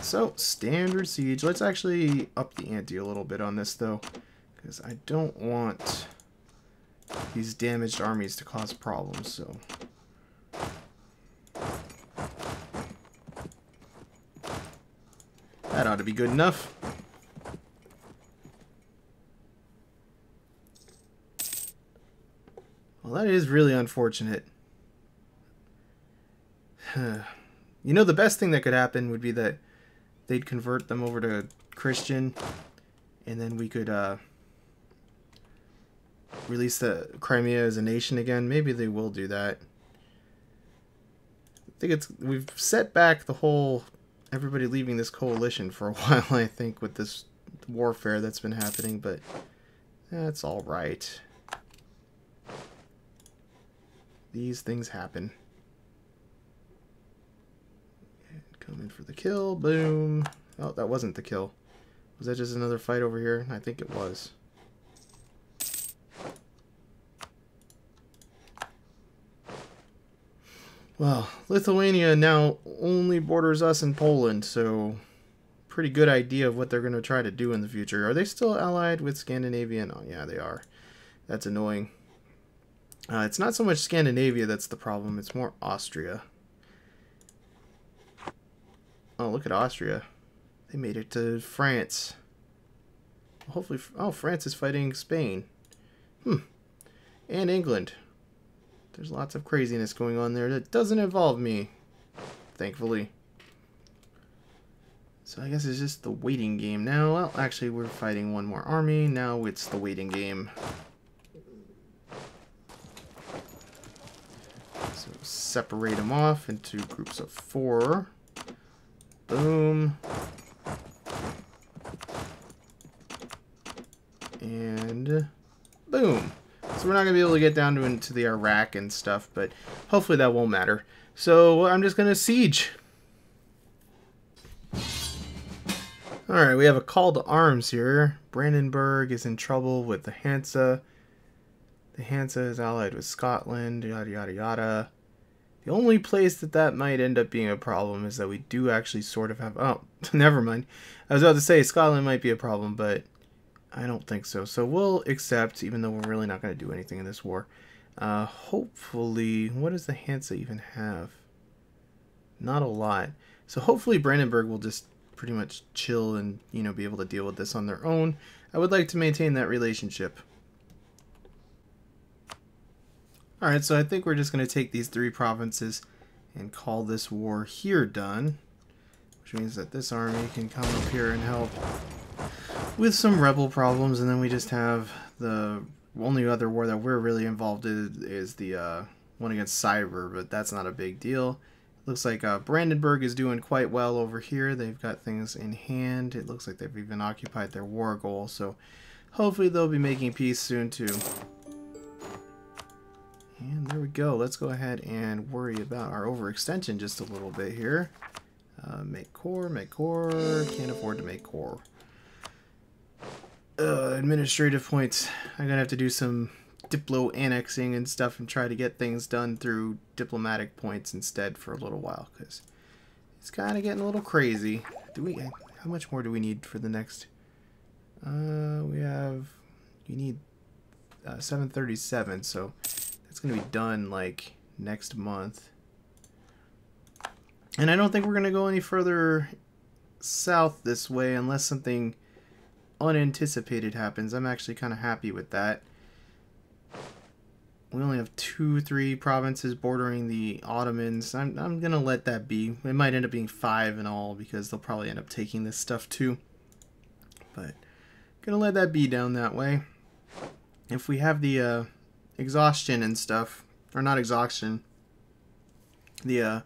So, standard siege. Let's actually up the ante a little bit on this, though. Because I don't want these damaged armies to cause problems, so... that ought to be good enough. Well, that is really unfortunate. You know, the best thing that could happen would be that they'd convert them over to Christian, and then we could release the Crimea as a nation again. Maybe they will do that. I think we've set back the whole everybody leaving this coalition for a while, I think, with this warfare that's been happening, but that's all right. These things happen. Come in for the kill. Boom. Oh, that wasn't the kill. Was that just another fight over here? I think it was. Well, Lithuania now only borders us and Poland, so pretty good idea of what they're going to try to do in the future. Are they still allied with Scandinavia? Oh, yeah, they are. That's annoying. It's not so much Scandinavia that's the problem. It's more Austria. Oh, look at Austria. They made it to France. Hopefully... oh, France is fighting Spain. And England. There's lots of craziness going on there that doesn't involve me, thankfully. So I guess it's just the waiting game now. Well, actually, we're fighting one more army. Now it's the waiting game. So separate them off into groups of 4. Boom. And boom. So we're not going to be able to get down into the Iraq and stuff, but hopefully that won't matter. So I'm just going to siege. Alright, we have a call to arms here. Brandenburg is in trouble with the Hansa. The Hansa is allied with Scotland, yada yada yada. The only place that might end up being a problem is that we do actually sort of have... oh, never mind. I was about to say Scotland might be a problem, but I don't think so. So we'll accept, even though we're really not going to do anything in this war. Hopefully... what does the Hansa even have? Not a lot. So hopefully Brandenburg will just pretty much chill and, you know, be able to deal with this on their own. I would like to maintain that relationship. Alright, so I think we're just going to take these 3 provinces and call this war here done. Which means that this army can come up here and help with some rebel problems, and then we just have the only other war that we're really involved in is the one against Cyber, but that's not a big deal. Looks like Brandenburg is doing quite well over here. They've got things in hand. It looks like they've even occupied their war goal, so hopefully they'll be making peace soon too. And there we go. Let's go ahead and worry about our overextension just a little bit here. Make core, make core. Can't afford to make core. Administrative points. I'm gonna have to do some diplo annexing and stuff and try to get things done through diplomatic points instead for a little while, because it's kind of getting a little crazy. How much more do we need for the next? You need 737, so it's gonna be done like next month. And I don't think we're gonna go any further south this way unless something unanticipated happens. I'm actually kind of happy with that. We only have 2-3 provinces bordering the Ottomans. I'm gonna let that be. It might end up being 5 in all because they'll probably end up taking this stuff too. But gonna let that be down that way. If we have the exhaustion and stuff, or not exhaustion, the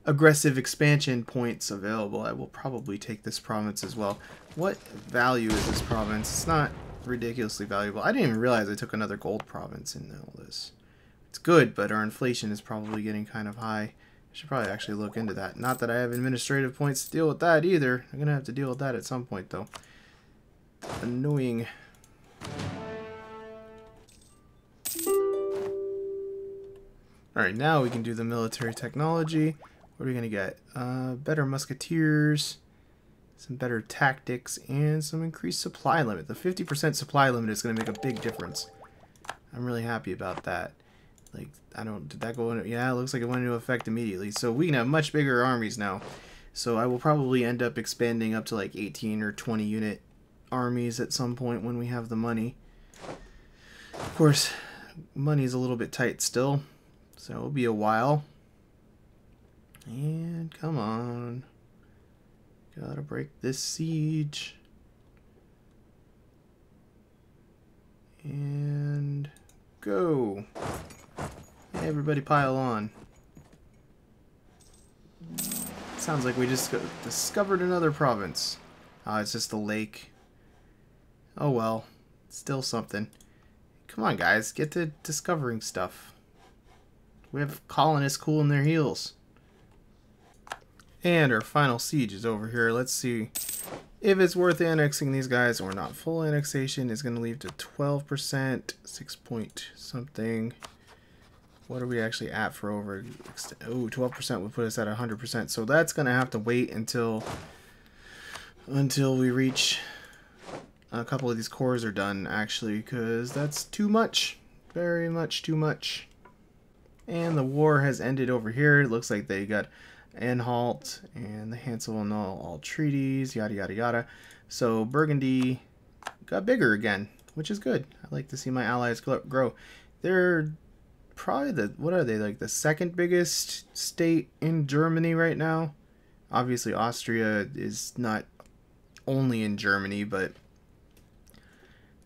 aggressive expansion points available, I will probably take this province as well. What value is this province? It's not ridiculously valuable. I didn't even realize I took another gold province in all this. It's good, but our inflation is probably getting kind of high. I should probably actually look into that. Not that I have administrative points to deal with that either. I'm gonna have to deal with that at some point though. Annoying. Alright, now we can do the military technology, What are we going to get? Better musketeers, some better tactics, and some increased supply limit. The 50% supply limit is going to make a big difference. I'm really happy about that. Like, did that go into, yeah, it looks like it went into effect immediately. So we can have much bigger armies now. So I will probably end up expanding up to like 18 or 20 unit armies at some point when we have the money. Of course, money's a little bit tight still, so it'll be a while. And come on. Gotta break this siege. And go. Everybody pile on. Sounds like we just discovered another province. It's just a lake. Oh well. Still something. Come on, guys. Get to discovering stuff. We have colonists cooling their heels. And our final siege is over here. Let's see if it's worth annexing these guys or not. Full annexation is going to leave to 12%. 6 point something. What are we actually at for over? Oh, 12% would put us at 100%. So that's going to have to wait until we reach a couple of these cores are done, actually, because that's too much. Very much too much. And the war has ended over here. It looks like they got Anhalt and the Hansel and all treaties, yada yada yada. So Burgundy got bigger again, which is good. I like to see my allies grow. They're probably what are they, like the second biggest state in Germany right now? Obviously Austria is not only in Germany, but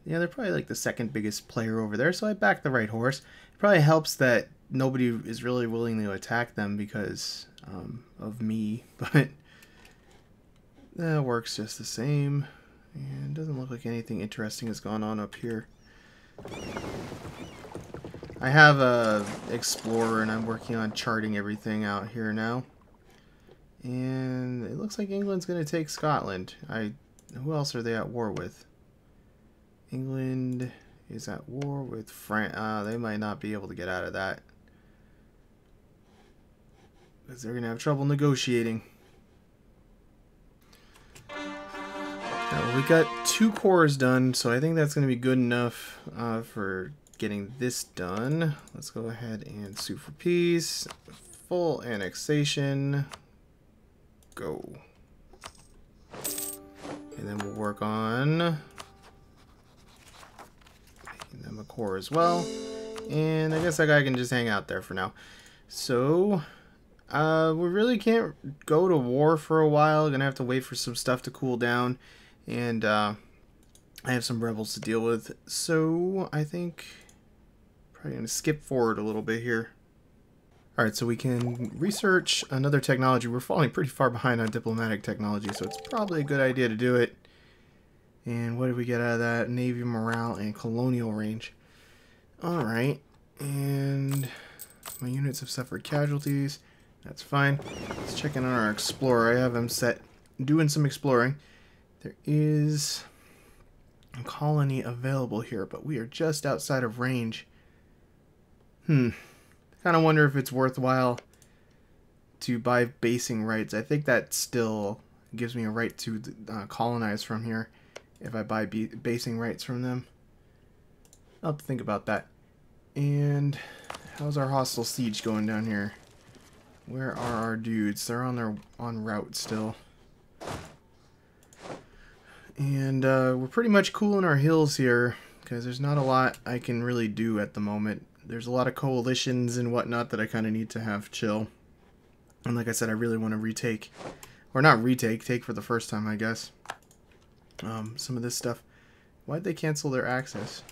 yeah, they're probably like the second biggest player over there, so I backed the right horse. It probably helps that nobody is really willing to attack them because of me, but that works just the same. And it doesn't look like anything interesting has gone on up here. I have a explorer and I'm working on charting everything out here now. And it looks like England's going to take Scotland. Who else are they at war with? England is at war with France. They might not be able to get out of that, because they're going to have trouble negotiating. Now, we got 2 cores done, so I think that's going to be good enough for getting this done. Let's go ahead and sue for peace. Full annexation. Go. And then we'll work on making them a core as well. And I guess that guy can just hang out there for now. So we really can't go to war for a while. Gonna have to wait for some stuff to cool down, and I have some rebels to deal with. So I think probably gonna skip forward a little bit here. All right, so we can research another technology. We're falling pretty far behind on diplomatic technology, so it's probably a good idea to do it. And what did we get out of that? Navy morale and colonial range. All right, and my units have suffered casualties. That's fine. Let's check in on our explorer. I have him set doing some exploring. There is a colony available here, but we are just outside of range. Kind of wonder if it's worthwhile to buy basing rights. I think that still gives me a right to colonize from here if I buy basing rights from them. I'll have to think about that. And how's our hostile siege going down here? Where are our dudes? They're on route still. And we're pretty much cooling our hills here, because there's not a lot I can really do at the moment. There's a lot of coalitions and whatnot that I kind of need to have chill. And like I said, I really want to retake, or not retake, take for the first time, I guess. Some of this stuff. Why'd they cancel their access?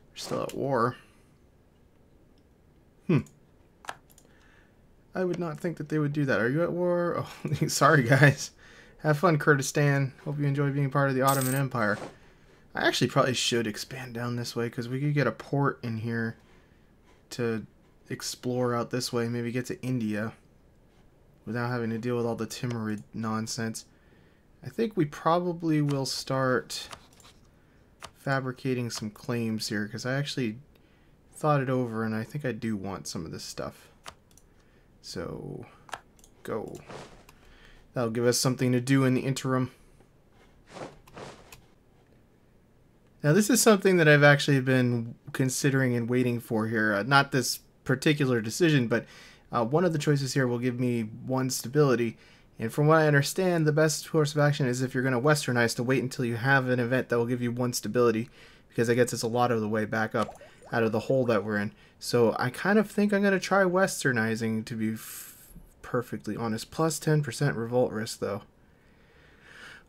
They're still at war. I would not think that they would do that. Are you at war? Oh, sorry guys. Have fun, Kurdistan. Hope you enjoy being part of the Ottoman Empire. I actually probably should expand down this way, because we could get a port in here to explore out this way, maybe get to India without having to deal with all the Timurid nonsense. I think we probably will start fabricating some claims here, because I actually thought it over and I think I do want some of this stuff. So Go. That'll give us something to do in the interim. Now this is something that I've actually been considering and waiting for here. Not this particular decision, but one of the choices here will give me 1 stability. And from what I understand, the best course of action is if you're going to westernize to wait until you have an event that will give you 1 stability, because that gets us a lot of the way back up out of the hole that we're in. So I kind of think I'm going to try westernizing, to be perfectly honest. Plus 10% revolt risk, though.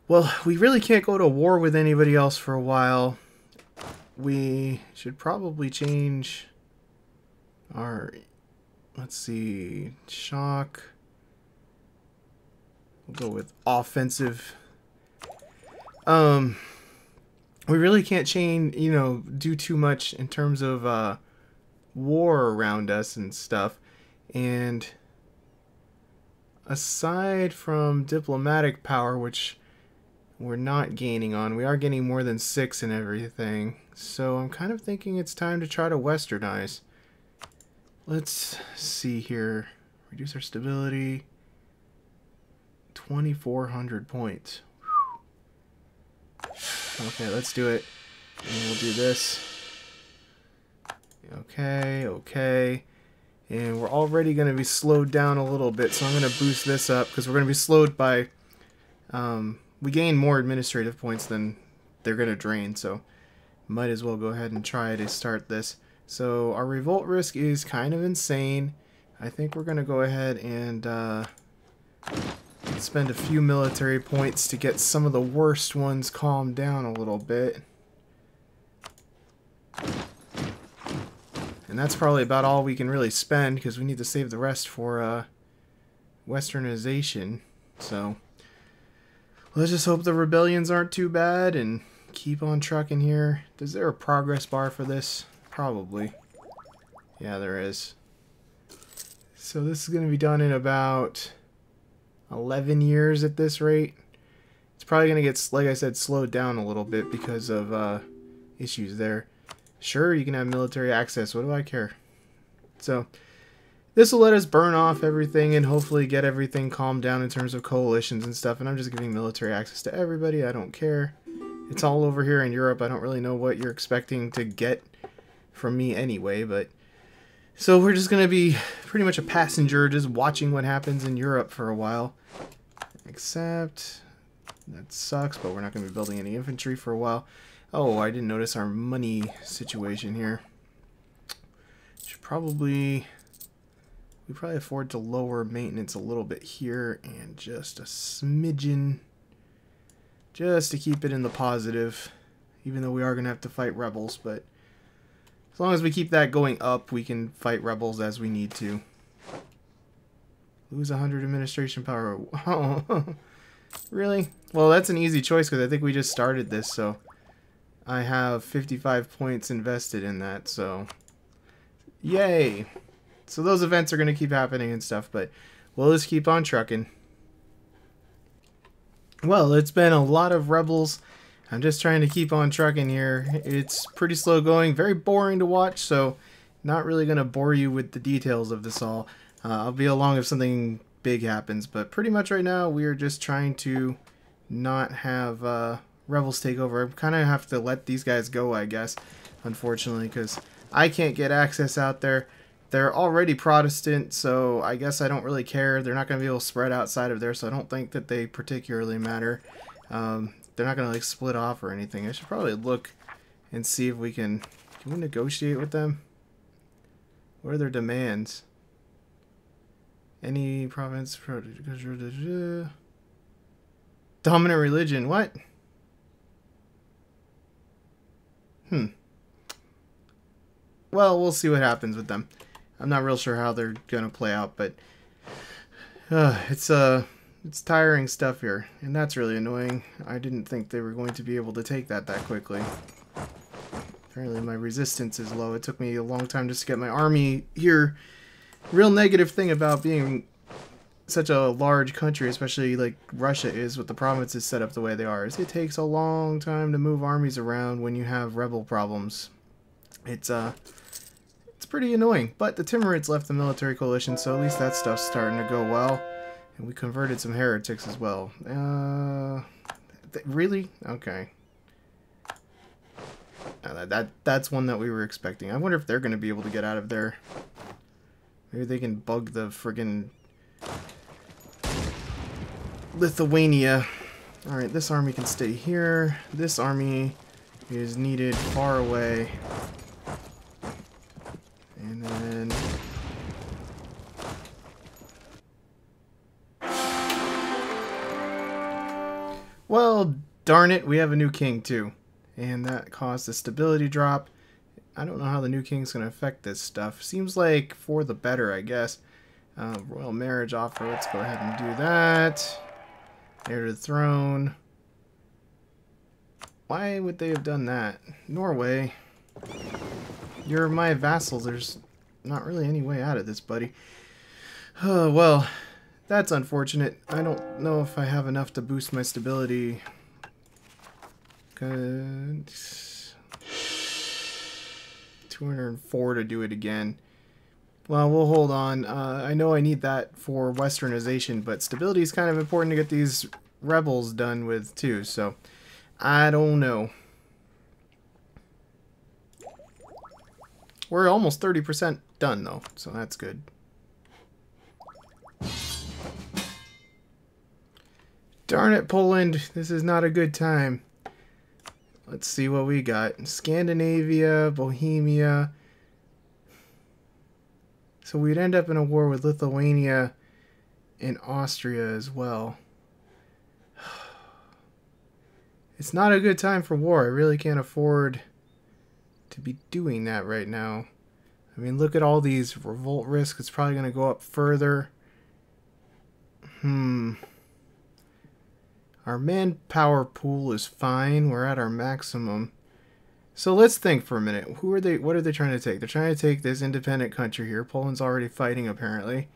Well, we really can't go to war with anybody else for a while. We should probably change our, let's see, shock. We'll go with offensive. We really can't change, you know, do too much in terms of war around us and stuff. And aside from diplomatic power, which we're not gaining on, we are getting more than 6 and everything. So I'm kind of thinking it's time to try to westernize. Let's see here. Reduce our stability. 2,400 points. Okay, let's do it. And we'll do this. Okay, okay. And we're already going to be slowed down a little bit, so I'm going to boost this up, because we're going to be slowed by... we gain more administrative points than they're going to drain, so might as well go ahead and try to start this. So our revolt risk is kind of insane. I think we're going to go ahead and spend a few military points to get some of the worst ones calmed down a little bit. And that's probably about all we can really spend, because we need to save the rest for westernization. So let's just hope the rebellions aren't too bad and keep on trucking here. Is there a progress bar for this? Probably. Yeah, there is. So this is going to be done in about 11 years at this rate. It's probably going to get, like I said, slowed down a little bit because of issues there. Sure, you can have military access. What do I care? So this will let us burn off everything and hopefully get everything calmed down in terms of coalitions and stuff. And I'm just giving military access to everybody. I don't care. It's all over here in Europe. I don't really know what you're expecting to get from me anyway, but so we're just going to be pretty much a passenger just watching what happens in Europe for a while. Except that sucks, but we're not going to be building any infantry for a while. Oh, I didn't notice our money situation here. Should probably... we probably afford to lower maintenance a little bit here and just a smidgen, just to keep it in the positive, even though we are going to have to fight rebels. But as long as we keep that going up, we can fight rebels as we need to. Lose 100 administration power. Oh, really? Well, that's an easy choice because I think we just started this, so I have 55 points invested in that, so yay! So those events are going to keep happening and stuff, but we'll just keep on trucking. Well, it's been a lot of rebels. I'm just trying to keep on trucking here. It's pretty slow going, very boring to watch, so not really going to bore you with the details of this all. I'll be along if something big happens, but pretty much right now we are just trying to not have rebels take over. I kind of have to let these guys go, I guess, unfortunately, because I can't get access out there. They're already Protestant, so I guess I don't really care. They're not going to be able to spread outside of there, so I don't think that they particularly matter. They're not going to like split off or anything. I should probably look and see if we can we negotiate with them? What are their demands? Any province... Dominant religion, what? Well, we'll see what happens with them. I'm not real sure how they're gonna play out, but it's tiring stuff here, and that's really annoying. I didn't think they were going to be able to take that quickly. Apparently my resistance is low. It took me a long time just to get my army here. Real negative thing about being such a large country, especially like Russia is with the provinces set up the way they are, is it takes a long time to move armies around when you have rebel problems. It's pretty annoying, but the Timurids left the military coalition, so at least that stuff's starting to go well. And we converted some heretics as well. Really? Okay. That's one that we were expecting. I wonder if they're going to be able to get out of there. Maybe they can bug the friggin' Lithuania. Alright, this army can stay here. This army is needed far away. And then... well, darn it, we have a new king too. And that caused a stability drop. I don't know how the new king's going to affect this stuff. Seems like for the better, I guess. Royal marriage offer, let's go ahead and do that. Heir to the throne. Why would they have done that? Norway. You're my vassal. There's not really any way out of this, buddy. Oh, well, that's unfortunate. I don't know if I have enough to boost my stability. Good. 204 to do it again. Well, we'll hold on. I know I need that for westernization, but stability is kind of important to get these rebels done with too, so I don't know. We're almost 30% done though, so that's good. Darn it, Poland, this is not a good time. Let's see what we got. Scandinavia, Bohemia. So we'd end up in a war with Lithuania and Austria as well. It's not a good time for war. I really can't afford to be doing that right now. I mean, look at all these revolt risks. It's probably going to go up further. Our manpower pool is fine. We're at our maximum. So let's think for a minute. Who are they? What are they trying to take? They're trying to take this independent country here. Poland's already fighting, apparently.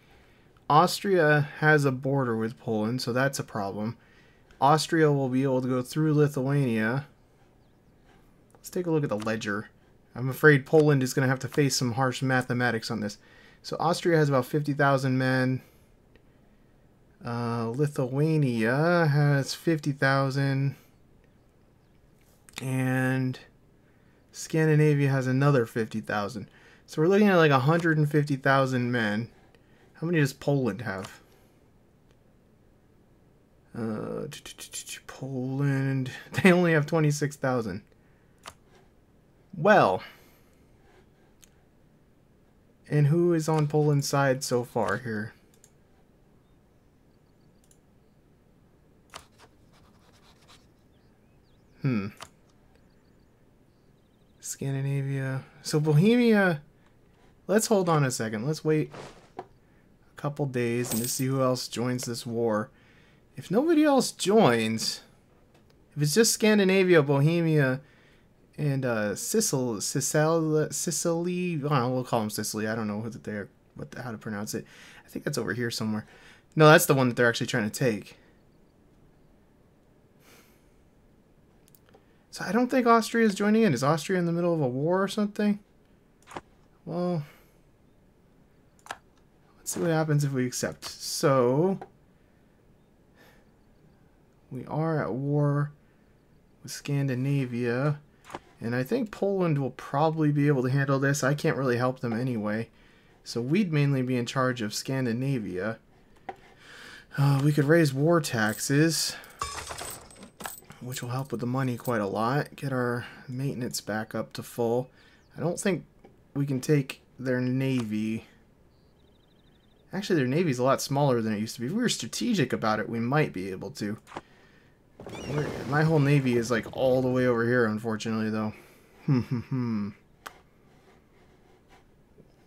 Austria has a border with Poland, so that's a problem. Austria will be able to go through Lithuania. Let's take a look at the ledger. I'm afraid Poland is going to have to face some harsh mathematics on this. So Austria has about 50,000 men. Lithuania has 50,000. And Scandinavia has another 50,000. So we're looking at like 150,000 men. How many does Poland have? Poland, they only have 26,000. Well, and who is on Poland's side so far here? Scandinavia. So Bohemia, let's hold on a second. Let's wait a couple days and to see who else joins this war. If nobody else joins, if it's just Scandinavia, Bohemia, and Sicily, well, we'll call them Sicily. I don't know how to pronounce it. I think that's over here somewhere. No, that's the one that they're actually trying to take. So I don't think Austria is joining in. Is Austria in the middle of a war or something? Well, let's see what happens if we accept. So we are at war with Scandinavia, and I think Poland will probably be able to handle this. I can't really help them anyway, so we'd mainly be in charge of Scandinavia. We could raise war taxes, which will help with the money quite a lot. Get our maintenance back up to full. I don't think we can take their navy. Actually, their navy's a lot smaller than it used to be. If we were strategic about it, we might be able to. My whole navy is like all the way over here, unfortunately, though.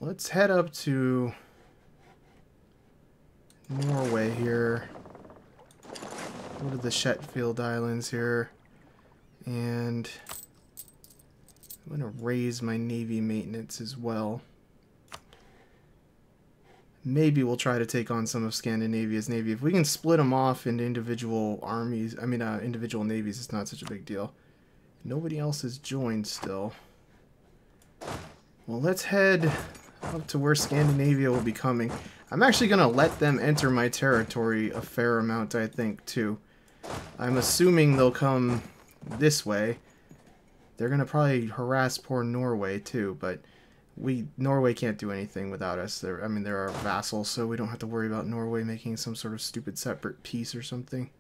Let's head up to Norway here. Go to the Shetfield Islands here. And I'm going to raise my navy maintenance as well. Maybe we'll try to take on some of Scandinavia's navy. If we can split them off into individual armies, individual navies, it's not such a big deal. Nobody else has joined still. Well, let's head up to where Scandinavia will be coming. I'm actually going to let them enter my territory a fair amount, I think, too. I'm assuming they'll come this way. They're going to probably harass poor Norway, too, but Norway can't do anything without us. I mean, they're our vassals, so we don't have to worry about Norway making some sort of stupid separate peace or something.